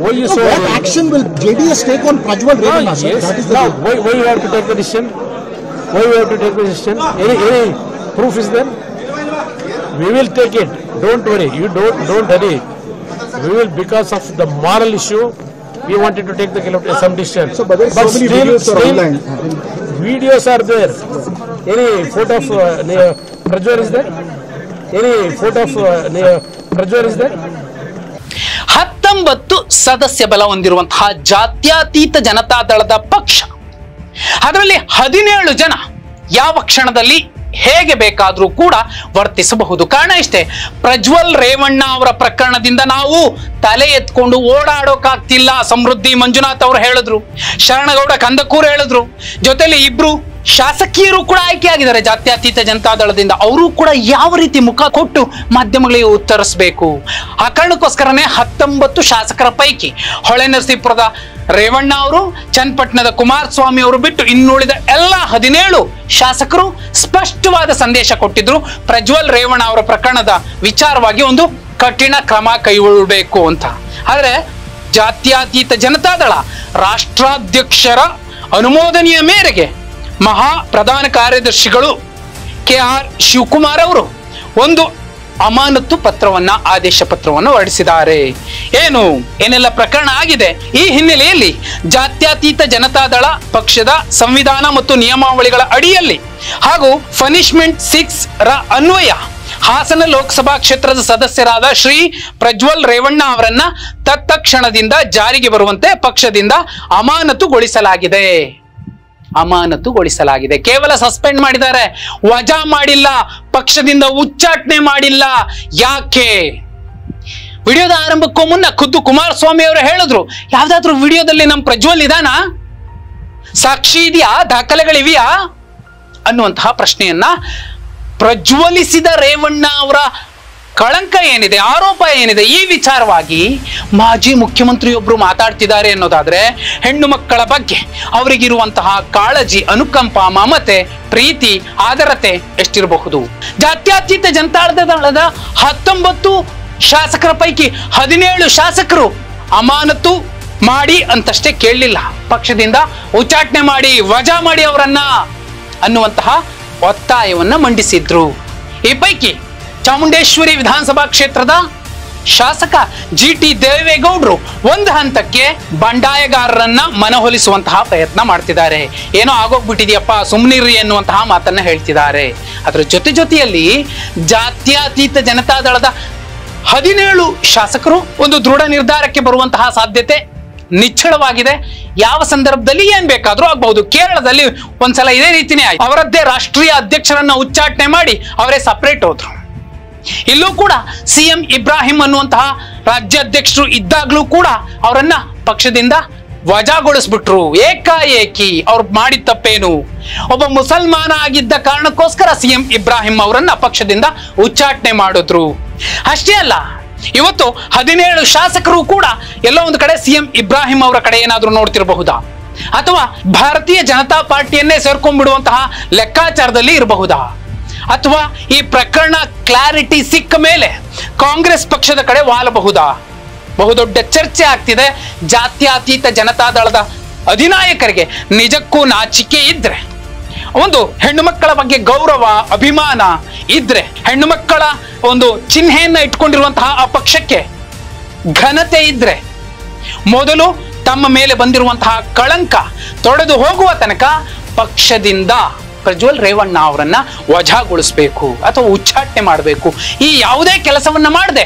Why you so what action will JDS take on Prajwal Revanna? Yes. Why you have to take the decision? Why you have to take the decision? Any proof is there? We will take it. Don't worry. You don't hurry. We will, because of the moral issue, we wanted to take some decision. So, but so many videos are online. Videos are there. Any photo of Prajwal is there? Any photo of Prajwal is there? 19 ಸದಸ್ಯ ಬಲ ಹೊಂದಿರುವಂತಹ ಜಾತ್ಯತೀತ ಜನತಾದಳದ ಪಕ್ಷ, ಅದರಲ್ಲಿ 17 ಜನ ಯಾವ ಕ್ಷಣದಲ್ಲಿ ಹೇಗೆ ಬೇಕಾದರೂ ಕೂಡ ವರ್ತಿಸಬಹುದು. ಕಾರಣ ಇಷ್ಟೇ, ಪ್ರಜ್ವಲ್ ರೇವಣ್ಣ ಅವರ ಪ್ರಕರಣದಿಂದ ನಾವು ತಲೆ ಎತ್ಕೊಂಡು ಓಡಾಡೋಕಾಗ್ತಿಲ್ಲ. ಸಮೃದ್ಧಿ ಮಂಜುನಾಥ್ ಅವರು ಹೇಳಿದ್ರು, ಶರಣಗೌಡ ಕಂದಕೂರ್ ಹೇಳಿದ್ರು, ಜೊತೆಲಿ ಇಬ್ರು ಶಾಸಕೀಯರು ಕೂಡ ಆಯ್ಕೆ ಆಗಿದ್ದಾರೆ ಜಾತ್ಯತೀತ ಜನತಾದಳದಿಂದ. ಅವರು ಕೂಡ ಯಾವ ರೀತಿ ಮುಖ ಕೊಟ್ಟು ಮಾಧ್ಯಮಗಳಿಗೆ ಉತ್ತರಿಸಬೇಕು. ಆ ಕಾರಣಕ್ಕೋಸ್ಕರನೇ 19 ಶಾಸಕರ ಪೈಕಿ ಹೊಳೆನರಸೀಪುರದ ರೇವಣ್ಣ ಅವರು, ಚನ್ನಪಟ್ಟಣದ ಕುಮಾರಸ್ವಾಮಿ ಅವರು ಬಿಟ್ಟು ಇನ್ನುಳಿದ ಎಲ್ಲ 17 ಶಾಸಕರು ಸ್ಪಷ್ಟವಾದ ಸಂದೇಶ ಕೊಟ್ಟಿದ್ರು. ಪ್ರಜ್ವಲ್ ರೇವಣ್ಣ ಅವರ ಪ್ರಕರಣದ ವಿಚಾರವಾಗಿ ಒಂದು ಕಠಿಣ ಕ್ರಮ ಕೈಗೊಳ್ಳಬೇಕು ಅಂತ. ಆದರೆ ಜಾತ್ಯತೀತ ಜನತಾದಳ ರಾಷ್ಟ್ರಾಧ್ಯಕ್ಷರ ಅನುಮೋದನೆಯ ಮೇರೆಗೆ ಮಹಾ ಪ್ರಧಾನ ಕಾರ್ಯದರ್ಶಿಗಳು KR ಶಿವಕುಮಾರ್ ಅವರು ಒಂದು ಅಮಾನತು ಪತ್ರವನ್ನ, ಆದೇಶ ಪತ್ರವನ್ನು ಹೊರಡಿಸಿದ್ದಾರೆ. ಏನೆಲ್ಲ ಪ್ರಕರಣ ಆಗಿದೆ, ಈ ಹಿನ್ನೆಲೆಯಲ್ಲಿ ಜಾತ್ಯತೀತ ಜನತಾದಳ ಪಕ್ಷದ ಸಂವಿಧಾನ ಮತ್ತು ನಿಯಮಾವಳಿಗಳ ಅಡಿಯಲ್ಲಿ ಹಾಗೂ ಪನಿಷ್ಮೆಂಟ್ 6 ರ ಅನ್ವಯ ಹಾಸನ ಲೋಕಸಭಾ ಕ್ಷೇತ್ರದ ಸದಸ್ಯರಾದ ಶ್ರೀ ಪ್ರಜ್ವಲ್ ರೇವಣ್ಣ ಅವರನ್ನ ತತ್ಕ್ಷಣದಿಂದ ಜಾರಿಗೆ ಬರುವಂತೆ ಪಕ್ಷದಿಂದ ಅಮಾನತುಗೊಳಿಸಲಾಗಿದೆ. ಕೇವಲ ಸಸ್ಪೆಂಡ್ ಮಾಡಿದ್ದಾರೆ, ವಜಾ ಮಾಡಿಲ್ಲ, ಪಕ್ಷದಿಂದ ಉಚ್ಚಾಟನೆ ಮಾಡಿಲ್ಲ. ಯಾಕೆ? ವಿಡಿಯೋದ ಆರಂಭಕ್ಕೂ ಮುನ್ನ ಖುದ್ದು ಕುಮಾರಸ್ವಾಮಿ ಅವರು ಹೇಳಿದ್ರು, ಯಾವ್ದಾದ್ರು ವಿಡಿಯೋದಲ್ಲಿ ನಮ್ಮ ಪ್ರಜ್ವಲ್ ಇದಾನಾ, ಸಾಕ್ಷಿ ಇದೆಯಾ, ದಾಖಲೆಗಳಿವೆಯಾ ಅನ್ನುವಂತಹ ಪ್ರಶ್ನೆಯನ್ನ ಪ್ರಜ್ವಲಿಸಿದ ರೇವಣ್ಣ ಅವರ ಕಳಂಕ ಏನಿದೆ, ಆರೋಪ ಏನಿದೆ, ಈ ವಿಚಾರವಾಗಿ ಮಾಜಿ ಮುಖ್ಯಮಂತ್ರಿಯೊಬ್ರು ಮಾತಾಡ್ತಿದ್ದಾರೆ ಅನ್ನೋದಾದ್ರೆ ಹೆಣ್ಣು ಮಕ್ಕಳ ಬಗ್ಗೆ ಅವರಿಗಿರುವಂತಹ ಕಾಳಜಿ, ಅನುಕಂಪ, ಮಮತೆ, ಪ್ರೀತಿ, ಆದರತೆ ಎಷ್ಟಿರಬಹುದು. ಜಾತ್ಯತೀತ ಜನತಾದಳದ 19 ಶಾಸಕರ ಪೈಕಿ 17 ಶಾಸಕರು ಅಮಾನತು ಮಾಡಿ ಅಂತಷ್ಟೇ ಕೇಳಲಿಲ್ಲ, ಪಕ್ಷದಿಂದ ಉಚ್ಚಾಟನೆ ಮಾಡಿ, ವಜಾ ಮಾಡಿ ಅವರನ್ನ ಅನ್ನುವಂತಹ ಒತ್ತಾಯವನ್ನ ಮಂಡಿಸಿದ್ರು. ಈ ಪೈಕಿ ಚಾಮುಂಡೇಶ್ವರಿ ವಿಧಾನಸಭಾ ಕ್ಷೇತ್ರದ ಶಾಸಕ GT ದೇವೇಗೌಡರು ಒಂದು ಹಂತಕ್ಕೆ ಬಂಡಾಯಗಾರರನ್ನ ಮನವೊಲಿಸುವಂತಹ ಪ್ರಯತ್ನ ಮಾಡ್ತಿದ್ದಾರೆ. ಏನೋ ಆಗೋಗ್ಬಿಟ್ಟಿದೆಯಪ್ಪ, ಸುಮ್ನಿರ್ರಿ ಎನ್ನುವಂತಹ ಮಾತನ್ನ ಹೇಳ್ತಿದ್ದಾರೆ. ಅದರ ಜೊತೆಯಲ್ಲಿ ಜಾತ್ಯತೀತ ಜನತಾದಳದ 17 ಶಾಸಕರು ಒಂದು ದೃಢ ನಿರ್ಧಾರಕ್ಕೆ ಬರುವಂತಹ ಸಾಧ್ಯತೆ ನಿಚ್ಚಳವಾಗಿದೆ. ಯಾವ ಸಂದರ್ಭದಲ್ಲಿ ಏನ್ ಬೇಕಾದ್ರೂ ಆಗ್ಬಹುದು. ಕೇರಳದಲ್ಲಿ ಒಂದ್ಸಲ ಇದೇ ರೀತಿನೇ ಆಯ್ತು. ಅವರದ್ದೇ ರಾಷ್ಟ್ರೀಯ ಅಧ್ಯಕ್ಷರನ್ನ ಉಚ್ಚಾಟನೆ ಮಾಡಿ ಅವರೇ ಸಪರೇಟ್ ಹೋದ್ರು. ಇಲ್ಲೂ ಕೂಡ CM ಇಬ್ರಾಹಿಂ ಅನ್ನುವಂತಹ ರಾಜ್ಯಾಧ್ಯಕ್ಷರು ಇದ್ದಾಗ್ಲೂ ಕೂಡ ಅವರನ್ನ ಪಕ್ಷದಿಂದ ವಜಾಗೊಳಿಸ್ಬಿಟ್ರು. ಏಕಾಏಕಿ. ಅವ್ರು ಮಾಡಿದ ತಪ್ಪೇನು? ಒಬ್ಬ ಮುಸಲ್ಮಾನ ಆಗಿದ್ದ ಕಾರಣಕ್ಕೋಸ್ಕರ CM ಇಬ್ರಾಹಿಂ ಅವರನ್ನ ಪಕ್ಷದಿಂದ ಉಚ್ಚಾಟನೆ ಮಾಡಿದ್ರು. ಅಷ್ಟೇ ಅಲ್ಲ, ಇವತ್ತು 17 ಶಾಸಕರು ಕೂಡ ಎಲ್ಲೋ ಒಂದು ಕಡೆ CM ಇಬ್ರಾಹಿಂ ಅವರ ಕಡೆ ಏನಾದ್ರೂ ನೋಡ್ತಿರಬಹುದಾ, ಅಥವಾ ಭಾರತೀಯ ಜನತಾ ಪಾರ್ಟಿಯನ್ನೇ ಸೇರ್ಕೊಂಡ್ಬಿಡುವಂತಹ ಲೆಕ್ಕಾಚಾರದಲ್ಲಿ ಇರಬಹುದಾ, ಅಥವಾ ಈ ಪ್ರಕರಣ ಕ್ಲಾರಿಟಿ ಸಿಕ್ಕ ಮೇಲೆ ಕಾಂಗ್ರೆಸ್ ಪಕ್ಷದ ಕಡೆ ವಾಲಬಹುದಾ? ಬಹುದೊಡ್ಡ ಚರ್ಚೆ ಆಗ್ತಿದೆ. ಜಾತ್ಯತೀತ ಜನತಾದಳದ ಅಧಿನಾಯಕರಿಗೆ ನಿಜಕ್ಕೂ ನಾಚಿಕೆ ಇದ್ರೆ, ಒಂದು ಹೆಣ್ಣು ಮಕ್ಕಳ ಬಗ್ಗೆ ಗೌರವ, ಅಭಿಮಾನ ಇದ್ರೆ, ಹೆಣ್ಣು ಮಕ್ಕಳ ಒಂದು ಚಿಹ್ನೆಯನ್ನ ಇಟ್ಕೊಂಡಿರುವಂತಹ ಆ ಪಕ್ಷಕ್ಕೆ ಘನತೆ ಇದ್ರೆ, ಮೊದಲು ತಮ್ಮ ಮೇಲೆ ಬಂದಿರುವಂತಹ ಕಳಂಕ ತೊಡೆದು ಹೋಗುವ ತನಕ ಪಕ್ಷದಿಂದ ಪ್ರಜ್ವಲ್ ರೇವಣ್ಣ ಅವರನ್ನ ವಜಾಗೊಳಿಸಬೇಕು ಅಥವಾ ಉಚ್ಚಾಟನೆ ಮಾಡಬೇಕು. ಈ ಯಾವುದೇ ಕೆಲಸವನ್ನ ಮಾಡದೆ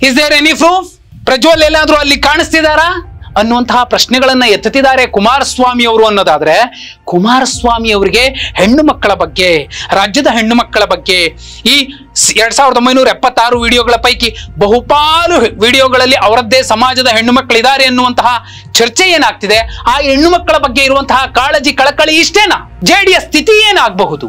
is there any proof? Prajwal ಎಲ್ಲಾದ್ರೂ ಅಲ್ಲಿ ಕಾಣಿಸ್ತಿದಾರಾ ಅನ್ನುವಂತಹ ಪ್ರಶ್ನೆಗಳನ್ನ ಎತ್ತುತ್ತಿದ್ದಾರೆ ಕುಮಾರಸ್ವಾಮಿ ಅವರು ಅನ್ನೋದಾದ್ರೆ, ಕುಮಾರಸ್ವಾಮಿ ಅವರಿಗೆ ಹೆಣ್ಣು ಮಕ್ಕಳ ಬಗ್ಗೆ, ರಾಜ್ಯದ ಹೆಣ್ಣು ಮಕ್ಕಳ ಬಗ್ಗೆ ಈ 2976 ವಿಡಿಯೋಗಳ ಪೈಕಿ ಬಹುಪಾಲು ವಿಡಿಯೋಗಳಲ್ಲಿ ಅವರದ್ದೇ ಸಮಾಜದ ಹೆಣ್ಣು ಮಕ್ಕಳಿದ್ದಾರೆ ಎನ್ನುವಂತಹ ಚರ್ಚೆ ಏನಾಗ್ತಿದೆ, ಆ ಹೆಣ್ಣು ಮಕ್ಕಳ ಬಗ್ಗೆ ಇರುವಂತಹ ಕಾಳಜಿ, ಕಳಕಳಿ ಇಷ್ಟೇನಾ? JDS ಸ್ಥಿತಿ ಏನಾಗಬಹುದು?